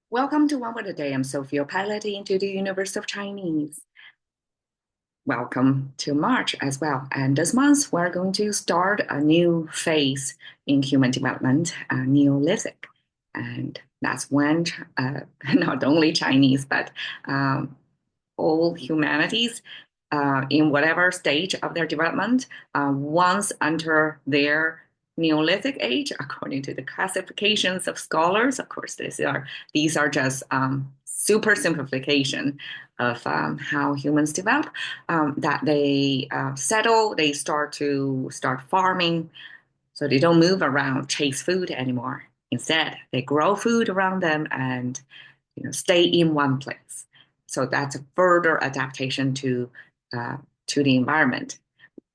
Welcome to One Word a Day. I'm Sophia, piloting into the universe of Chinese. Welcome to March as well. And this month, we're going to start a new phase in human development, Neolithic. And that's when not only Chinese, but um, all humanities in whatever stage of their development, once enter their Neolithic age, according to the classifications of scholars. Of course, these are just super simplification of how humans develop. That they settle, they start farming, so they don't move around, chase food anymore. Instead, they grow food around them and stay in one place. So that's a further adaptation uh, to the environment,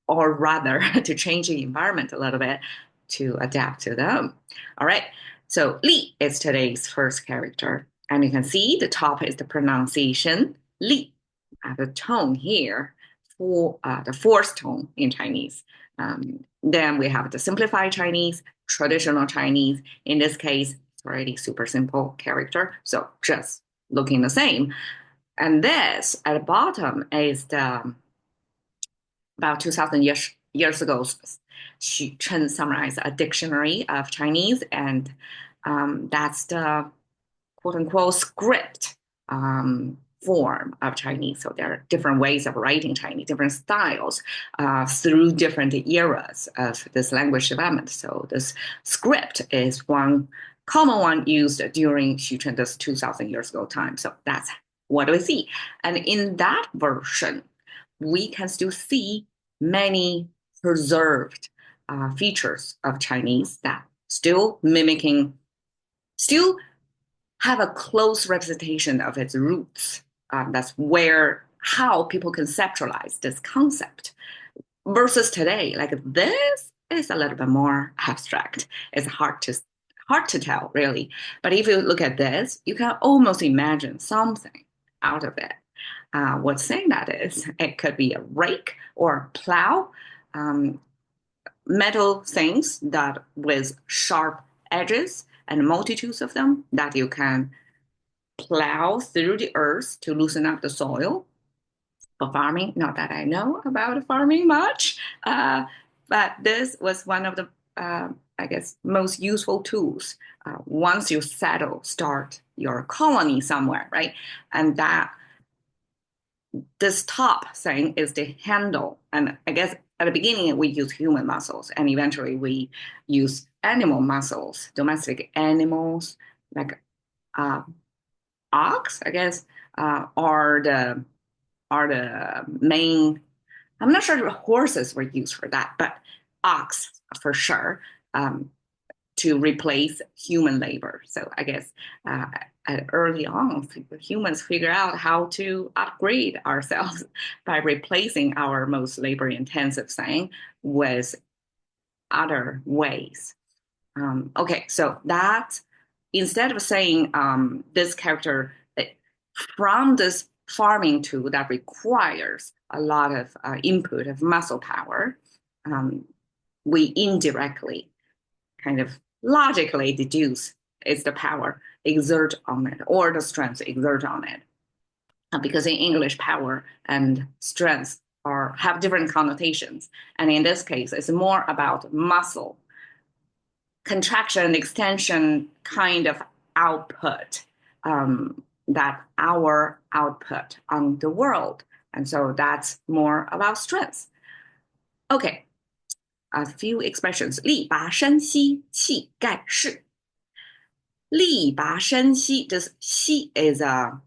or rather to change the environment a little bit to adapt to them. All right. So Li is today's first character. And you can see the top is the pronunciation Li. The tone here for the fourth tone in Chinese. Then we have the simplified Chinese, traditional Chinese. In this case, it's already super simple character. So just looking the same. And this at the bottom is the about 2,000 years ago, Xu Chen summarized a dictionary of Chinese, and that's the quote unquote script form of Chinese. So there are different ways of writing Chinese, different styles through different eras of this language development. So this script is one common one used during Xu Chen this 2,000 years ago time. So that's what we see. And in that version, we can still see many preserved features of Chinese that still mimicking, still have a close representation of its roots. That's where how people conceptualize this concept versus today. Like this is a little bit more abstract. It's hard to tell really. But if you look at this, you can almost imagine something out of it. What saying that is, it could be a rake or a plow, um, metal things that with sharp edges and multitudes of them that you can plow through the earth to loosen up the soil for farming. Not that I know about farming much, but this was one of the, I guess, most useful tools once you start your colony somewhere, right? And that this top thing is the handle. And I guess at the beginning, we use human muscles, and eventually we use animal muscles, domestic animals, like uh, ox, I guess, are the main. I'm not sure if horses were used for that, but ox for sure. To replace human labor. So I guess uh, early on, humans figure out how to upgrade ourselves by replacing our most labor-intensive thing with other ways. Okay, so that instead of saying this character from this farming tool that requires a lot of input of muscle power, um, we indirectly kind of logically deduce is the power exert on it or the strength exert on it. Because in English, power and strength have different connotations. And in this case, it's more about muscle, contraction, extension kind of output, that our output on the world. And so that's more about strength. Okay, a few expressions. 力拔山兮气盖世. 力拔山兮. This xi is a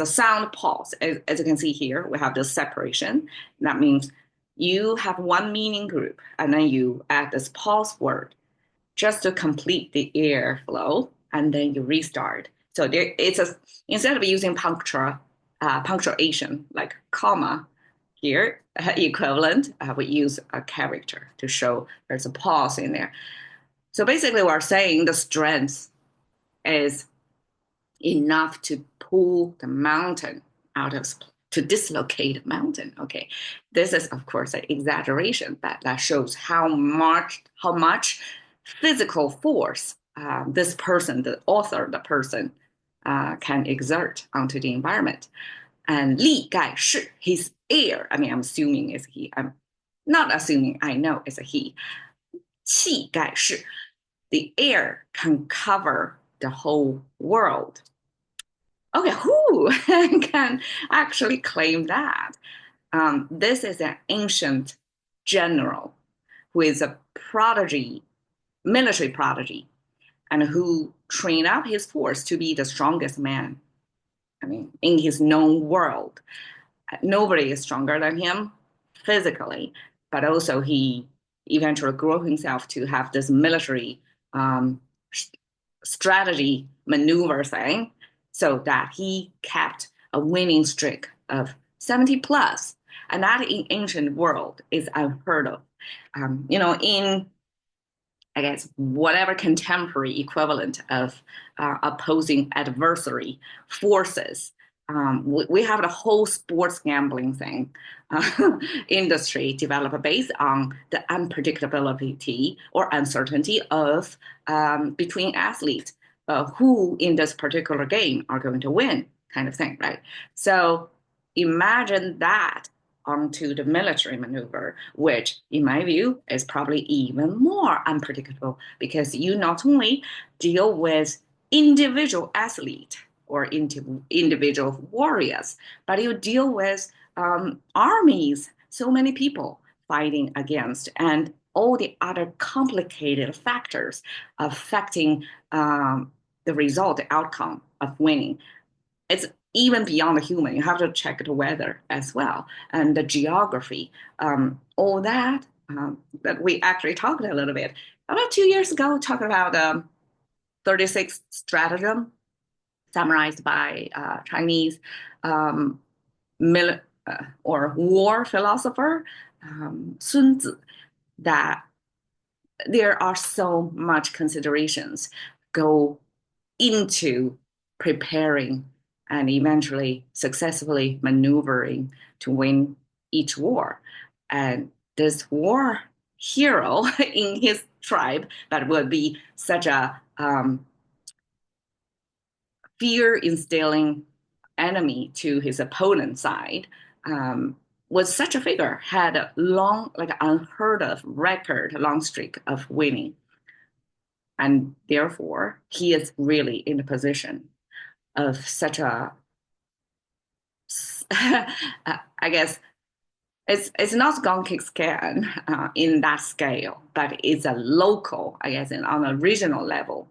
sound pause. As you can see here, we have this separation. That means you have one meaning group, and then you add this pause word just to complete the airflow, and then you restart. So instead of using punctuation like comma here, equivalent, we use a character to show there's a pause in there. So basically, we're saying the strength is enough to pull the mountain out of to dislocate the mountain. Okay, this is of course an exaggeration, but that shows how much physical force this person, the author, the person can exert onto the environment. And 力盖世, his air, I mean, I'm assuming it's he. I'm not assuming, I know it's a he. 气盖世, the air can cover the whole world. Okay, who can actually claim that? This is an ancient general who is a prodigy, military prodigy, and who trained up his force to be the strongest man. I mean, in his known world, nobody is stronger than him physically, but also he eventually grew himself to have this military um, strategy maneuver thing so that he kept a winning streak of 70 plus. And that in ancient world is unheard of. In I guess, whatever contemporary equivalent of opposing adversary forces. We have the whole sports gambling thing industry developed based on the unpredictability or uncertainty of between athletes who in this particular game are going to win, kind of thing, right? So imagine that onto the military maneuver, which, in my view, is probably even more unpredictable because you not only deal with individual athlete or individual warriors, but you deal with armies, so many people fighting against, and all the other complicated factors affecting the result, the outcome of winning. It's even beyond the human. You have to check the weather as well and the geography, all that that we actually talked a little bit about 2 years ago, talking about 36 stratagem summarized by Chinese um, or war philosopher Sun Tzu, that there are so much considerations go into preparing and eventually successfully maneuvering to win each war. And this war hero in his tribe that would be such a fear instilling enemy to his opponent's side was such a figure, had a long, like unheard of record, long streak of winning. And therefore, he is really in the position of such a, I guess, it's not gone kick scan in that scale, but it's a local, I guess, on a regional level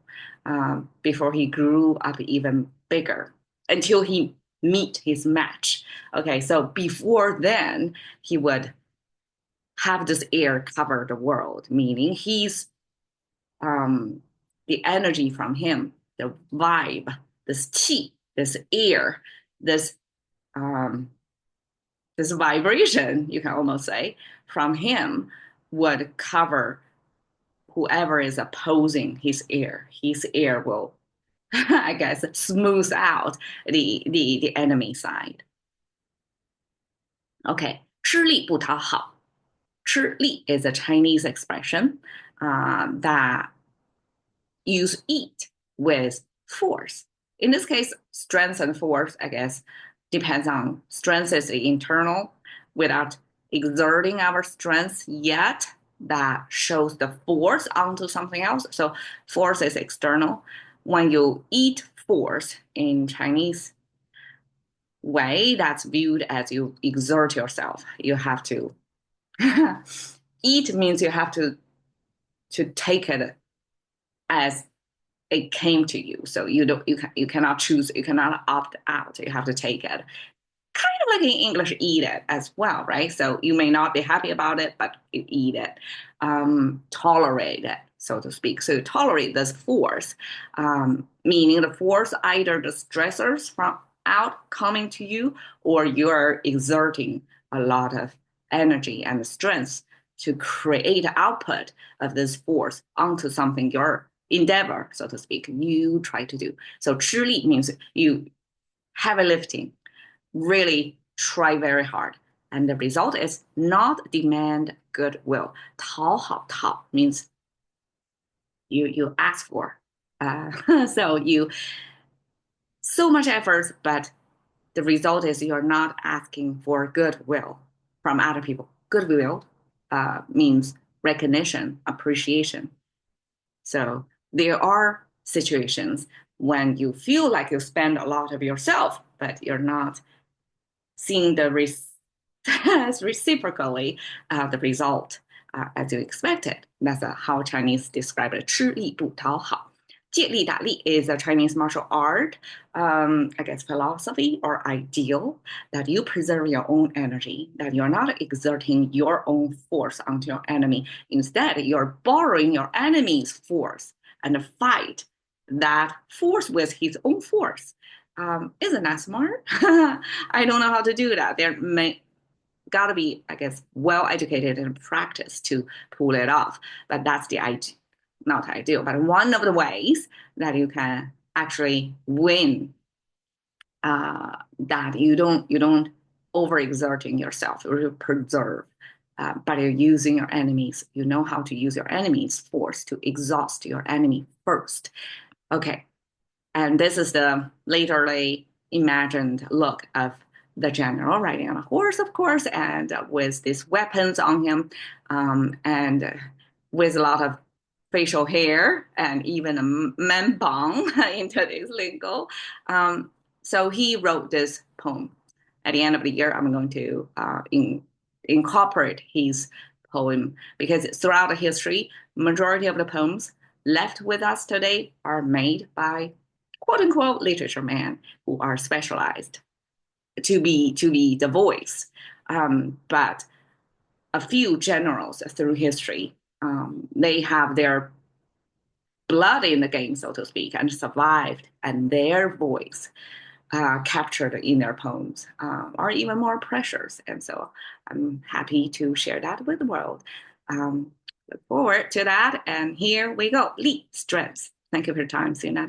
before he grew up even bigger until he meet his match. Okay, so before then, he would have this air cover the world, meaning he's the energy from him, the vibe, this qi, this air, this um, this vibration, you can almost say, from him would cover whoever is opposing his air. His air will, I guess, smooth out the enemy side. Okay, 吃力不讨好. 吃力 is a Chinese expression that use eat with force. In this case, strength and force, I guess, depends on strength is internal without exerting our strength yet. That shows the force onto something else. So force is external. When you eat force in Chinese way, that's viewed as you exert yourself. You have to eat means you have to take it as it came to you. So you cannot choose, you cannot opt out. You have to take it. Kind of like in English, eat it as well, right? So you may not be happy about it, but you eat it, tolerate it, so to speak. So you tolerate this force, meaning the force either the stressors from out coming to you, or you're exerting a lot of energy and strength to create output of this force onto something your endeavor, so to speak, you try to do. So 吃力 means you heavy lifting, really try very hard. And the result is not demand goodwill. 讨好, 讨 means you ask for. So you so much effort, but the result is you're not asking for goodwill from other people. Goodwill means recognition, appreciation. So there are situations when you feel like you spend a lot of yourself, but you're not seeing the reciprocally the result as you expected. That's how Chinese describe it. 吃力不讨好. 借力打力 is a Chinese martial art, I guess philosophy or ideal that you preserve your own energy, that you're not exerting your own force onto your enemy. Instead, you're borrowing your enemy's force and fight that force with his own force. Isn't that smart? I don't know how to do that. There may gotta be, I guess, well educated and practice to pull it off. But that's the idea, not ideal, but one of the ways that you can actually win. That you don't overexerting yourself or you preserve. But you're using your enemies. You know how to use your enemy's force to exhaust your enemy first. Okay, and this is the laterally imagined look of the general riding on a horse, of course, and with these weapons on him, and with a lot of facial hair and even a man bang in today's lingo. So he wrote this poem. At the end of the year, I'm going to incorporate his poem because throughout the history, majority of the poems left with us today are made by quote unquote literature men who are specialized to be the voice. But a few generals through history, they have their blood in the game, so to speak, and survived, and their voice captured in their poems are even more precious. And so I'm happy to share that with the world. Look forward to that. And here we go. Lead strengths. Thank you for your time. See you another